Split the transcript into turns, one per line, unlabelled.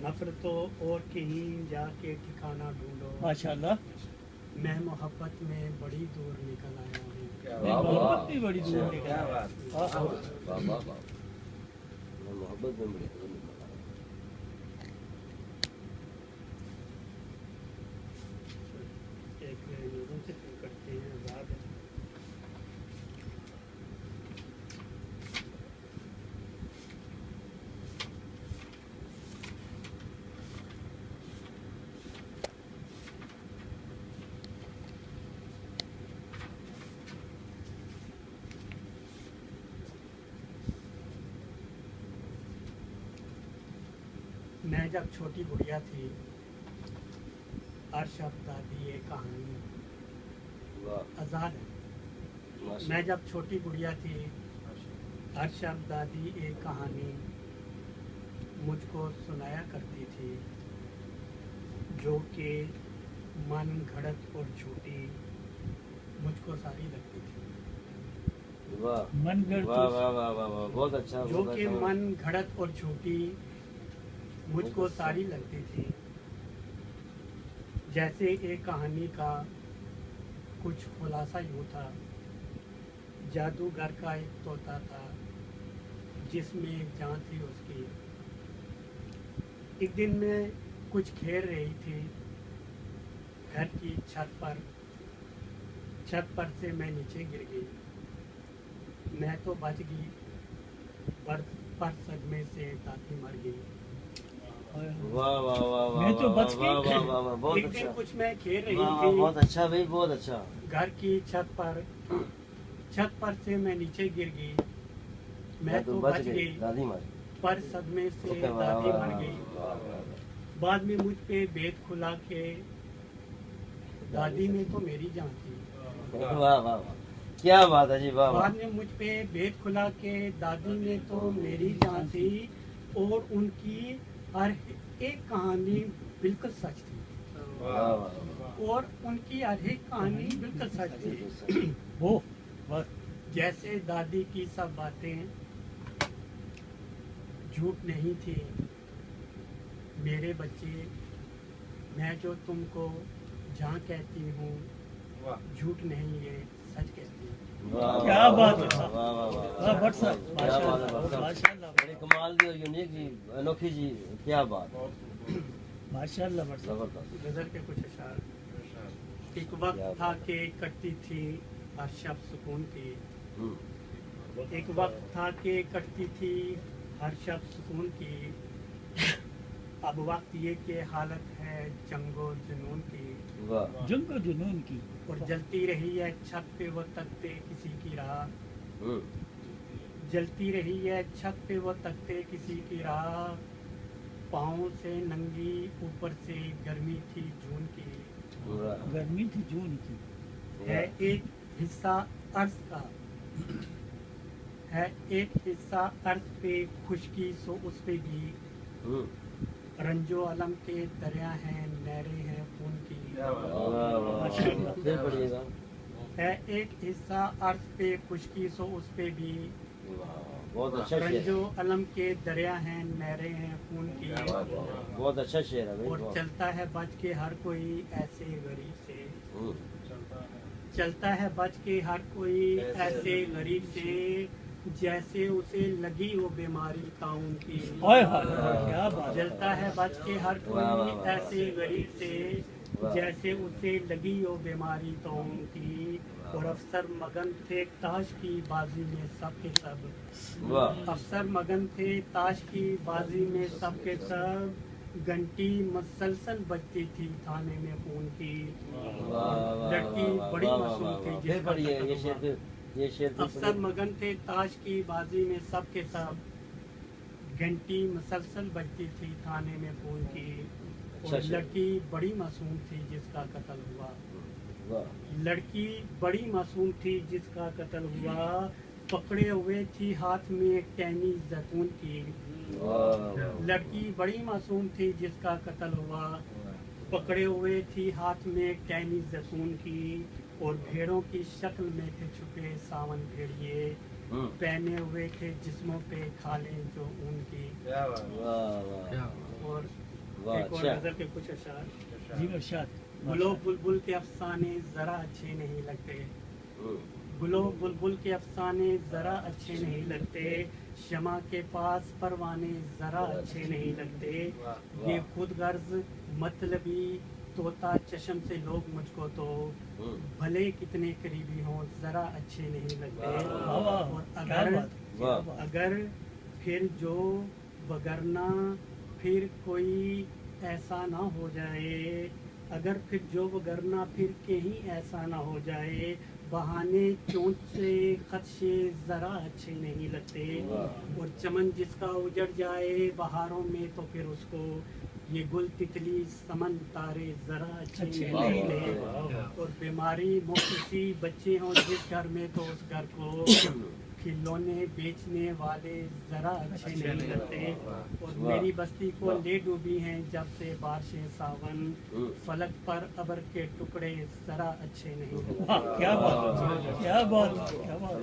नफरतों और कहीं जाके ठिकाना ढूंढो।
माशाल्लाह।
मैं मोहब्बत में बड़ी दूर निकल आया हूँ।
मोहब्बत भी बड़ी दूर निकल
क्या
आया।
बात।
हाँ, हाँ।
वाह वाह वाह, मैं मोहब्बत में बड़ी दूर निकल आया।
एक नज़म से शुरू करते हैं। आज़ाद है। मैं जब छोटी गुड़िया थी, अरशद दादी ये कहानी।
वाह
आज़ाद है।
माशा
मैं जब छोटी गुड़िया थी, अरशद दादी एक कहानी मुझको सुनाया करती थी, जो कि मन घड़त और झूठी मुझको सारी लगती थी।
वाह
मन
वाह वाह वाह वाह वाह, बहुत अच्छा
जो
बहुत
कि
अच्छा।
मन घड़त और झूठी मुझको सारी लगती थी। जैसे एक कहानी का कुछ खुलासा यूँ था। जादूगर का एक तोता था, जिसमें एक जान थी उसकी। एक दिन मैं कुछ खेल रही थी घर की छत पर। छत पर से मैं नीचे गिर गई। मैं तो बच गई, पर सदमे से दादी मर गई।
वाह वाह वाह वाह,
मैं तो बच
वाह
गई।
वाह वाह वाह, बहुत
एक दिन
अच्छा।
कुछ मैं खेल रही
वाह वाह,
थी
बहुत अच्छा भाई, बहुत अच्छा।
घर की छत पर से मैं नीचे गिर गई। मैं तो बच गई,
दादी माँ।
पर सदमे से
वाह, वाह,
दादी
वाह,
मर गई।
वाह, वाह,
बाद में मुझ पे बेत खुला के दादी में तो मेरी जान थी।
वाह वाह वाह, क्या बात है जी, वाह वाह।
बाद में मुझ पे बेत खुला के दादी में तो मेरी जान थी, और उनकी हर एक कहानी बिल्कुल सच थी।
वाह वाह
और उनकी हर एक कहानी बिल्कुल सच थी।
वो बस
जैसे दादी की सब बातें झूठ नहीं थी। मेरे बच्चे, मैं जो तुमको जहाँ कहती हूँ झूठ नहीं, ये सच कहती हूँ।
वाह,
क्या
वाह,
बात है
वाह,
साहब।
वाह वाह वाह,
वाह, भट्ट साहब,
क्या बात है
माशाल्लाह,
भट्ट साहब।
माशाल्लाह,
बड़ी कमाल दी और यूनिक जी, अनोखी जी, क्या बात है,
माशाल्लाह भट्ट साहब।
जबरदस्त।
गजल के कुछ अशार। एक वक्त था कि कटती थी हर शब सुकून की।
हम्म,
एक वक्त था कि कटती थी हर शब सुकून की। अब वक्त ये कि हालत है जंगो जुनून की।
वाह,
जुल्म जुनून की।
और जलती रही है छत पे वो तकते किसी की राह।
हम्म,
जलती रही है छत पे वो तकते किसी की राह। पाँव से नंगी ऊपर से गर्मी थी जून की।
वाह,
गर्मी थी जून की।
है एक हिस्सा अर्ज का, है एक हिस्सा अर्ज पे खुशकी सो उस पे भी।
हम्म,
रंजो अलम के दरिया हैं नहरें हैं खून की।
वाह वाह वाह, फिर पढ़िएगा।
है एक हिस्सा अर्ज पे खुशकी सो उस पे भी।
वाह, बहुत अच्छा शेर है।
रंजो अलम के दरिया हैं नहरें हैं खून की।
वाह, वाह, वाह, बहुत अच्छा शेर है भाई,
और
बहुत।
चलता है बच के हर कोई ऐसे गरीब से।
हम्म,
चलता है बच के हर कोई ऐसे गरीब से, जैसे उसे लगी वो बीमारी ताउन की।
हाय हाय, क्या बात है।
जलता है बच के हर
वाह, वाह,
कोई
वाह।
ऐसे गरीब से,
वाह।
जैसे उसे लगी वो बीमारी ताउन की। और अफसर मगन थे ताश की बाजी में सब के सब।
वाह,
अफसर मगन थे ताश की बाजी में सब के सब। घंटी मुसलसल बजती थी थाने में खून की।
वाह, वाह,
लड़की
वाह, वाह,
बड़ी
वाह,
मासूम
वाह,
थी
वाह, फिर
जिसका
पढ़िए
कत्ल
ये शेर,
हुआ।
फिर ये शेर फिर
अफसर
पढ़िए।
मगन थे ताश की बाजी में सब के सब। घंटी मुसलसल बजती थी थाने में खून की।
अच्छा
और
शेर।
लड़की बड़ी मासूम थी जिसका कत्ल हुआ।
वाह,
लड़की बड़ी मासूम थी जिसका कत्ल हुआ। पकड़े हुए थी हाथ में एक टहनी जैतून की।
वाह,
लड़की बड़ी मासूम थी जिसका कत्ल हुआ। पकड़े हुए थी हाथ में एक टहनी जैतून की। और भेड़ों की शक्ल में थे छुपे सावन भेड़िए।
हम्म,
पहने हुए थे जिस्मों पे खाले जो ऊन की।
वाह वाह,
और
वाह,
एक और
अच्छा।
गजल के कुछ अशार।
जी इरशाद
गुलो बुलबुल के अफसाने जरा अच्छे नहीं लगते, गुलो बुलबुल के अफसाने जरा अच्छे नहीं लगते, शमा के पास परवाने जरा अच्छे नहीं लगते, ये खुद गर्ज मतलबी तोता चश्म से लोग मुझको तो भले कितने करीबी हों जरा अच्छे नहीं लगते।
वाह वाह
और
क्या
अगर
बात क्या
वाह।
बात।
अगर फिर जो वगरना फिर कोई ऐसा ना हो जाए, अगर फिर जो वगरना फिर कहीं ऐसा ना हो जाए, बहाने चोंचे खदशे जरा अच्छे नहीं लगते।
वाह।
और चमन जिसका उजड़ जाए बहारों में तो फिर उसको ये गुल तितली समन तारे जरा अच्छे
अच्छे
नहीं
नहीं
लगते।
लगते।
और बीमारी मुफ्ती बच्चे हों जिस घर में तो उस घर को खिलौने बेचने वाले जरा अच्छे नहीं लगते। और
वाह।
मेरी बस्ती को
वाह।
ले डूबी हैं जब से बारिशें सावन, फलक पर अबर के टुकड़े जरा अच्छे नहीं लगते।
वाह क्या बात क्या बात क्या बात।